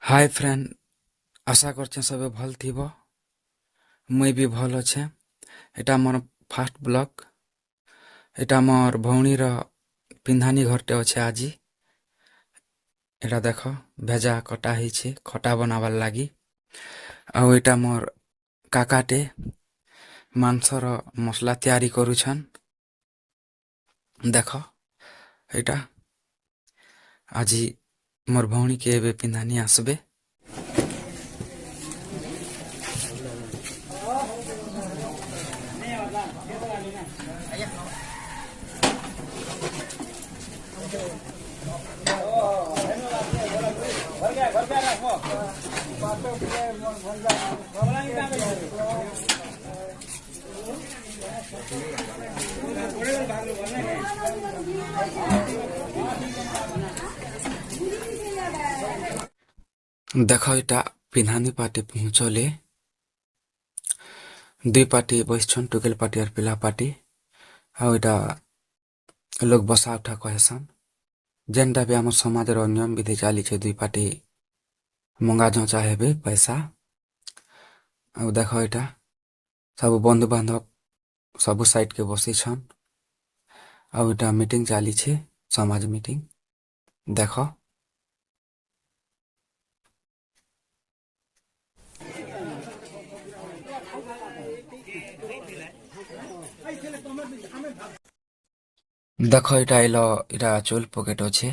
Hi friend, आशा करछे सबे भल थिबो। मुई भी भल अच्छे। एटा मोर फास्ट ब्लॉग। एटा मोर भौणी रो पिंधानी घरटे अच्छे आजी। एटा देखो भेजा कटा हिचे खटा बनावार लागी। आउ एटा मोर काकाटे मांस रो मसला तैयारी करूछन। देखो एटा आजी मोर भौणी के एबे पिंधानी आसबे। देखो एटा पिंधानी पार्टी पहुंचले। दुई पार्टी बसछन, टुकेल पार्टी और पिला पार्टी। आउ एटा लोग बसा उठा कहेसन। जेनटा भी आम समाज रो नियम विधि चाली छे, दुई पार्टी मंगा जचा हेबे पैसा। आउ देखो एटा सब बंधु बांधव सब साइड के बसी छन। आउ एटा मीटिंग चाली छे, समाज मीटिंग। देखो देखो एटा इलो एटा चोल पॉकेट अच्छे।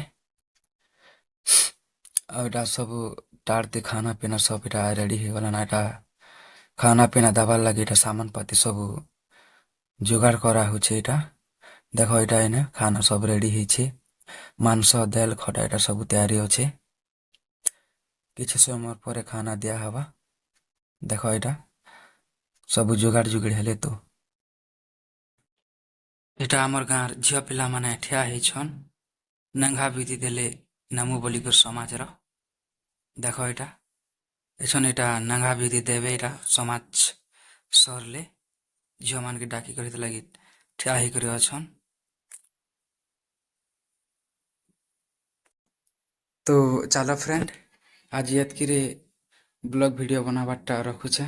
आउ एटा सब टारते खाना पीना सब एटा रेडी हो गला ना। एटा खाना पीना दबार लगी एटा सामान पाती सब जुगाड़ करा होछे। एटा देखो एटा एने खाना सब रेडी हिचे। मांस दाल खटा एटा सब तैयारी अच्छे। किछ समय परे खाना दिया हवा। देखो एटा सब जुगाड़ जुगड़ हेले तो एटा हमर गाँव झिया पिला माने ठिया हेछन। नंगा विधि देले नमु बोलिकर समाज रो। देखो एटा एछन एटा नंगा विधि देवे एटा समाज सरले झिया मान के डाकी करे लगी ठिया ही करे अछन। तो चलो फ्रेंड, आज एतकिरे ब्लॉग वीडियो बनाबारटा रखुछे।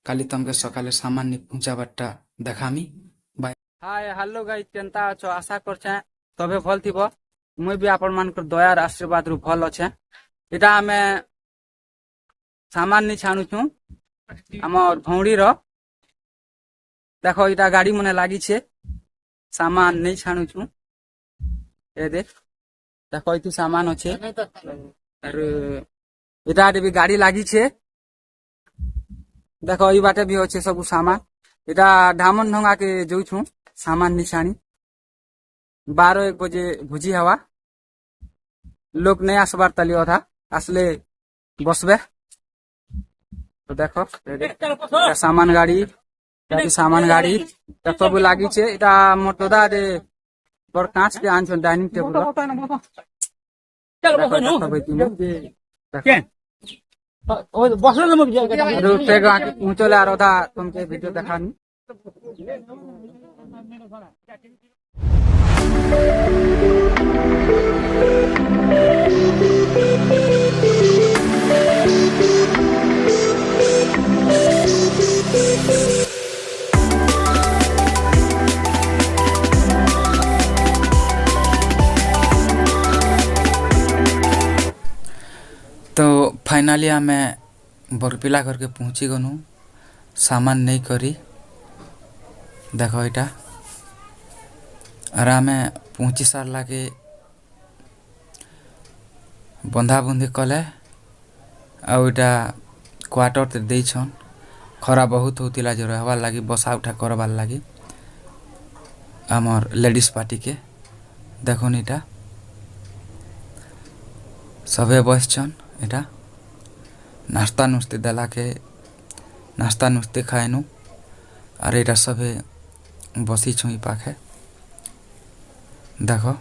काली तमके सकाले सामान नि पहुंचाबारटा देखामी। बाय। हाय हेलो गाइस, केनता अछो? आशा करछे तबे भल थिबो। मुई भी आपन मानकर दयार आशीर्वाद रु भल अच्छे। एटा हमें सामान नि छाणु छु हमर भौड़ी रो। देखो एटा गाड़ी मने लागी छे, सामान नहीं छाणु छु। ए देख देखो इति सामान अच्छे। और एटा भी गाड़ी लागी छे। देखो ई बाटे भी अच्छे सब सामान। एटा ढामन ढंगा के जाऊ छु सामान निशानी। 12-1 बजे भुजी हवा। लोग नहीं आसबार तली अधा आसले बसबे। तो देखो एटा सामान गाड़ी सब लागी छे। एटा मोटोदा दे पर कांच के आन छन डाइनिंग टेबल। पहुंचले आर अधा तुमके वीडियो देखानी। तो फाइनली आमे बरपिला घर के पहुंची गनु सामान नहीं करी। देखो एटा और आमे पहुंची सारला के बंधा बंधी कले। आउ एटा क्वार्टर ते देई छन। खरा बहुत होतिला जो रहवार लागी बसा उठा करवार लागी हमर लेडीज पार्टी के। देखो एटा सबे बस छन। एटा नाश्ता नुस्ते देला के नाश्ता नुस्ते खाएनु। और एटा सबे बसी छु ई पाखे। देखो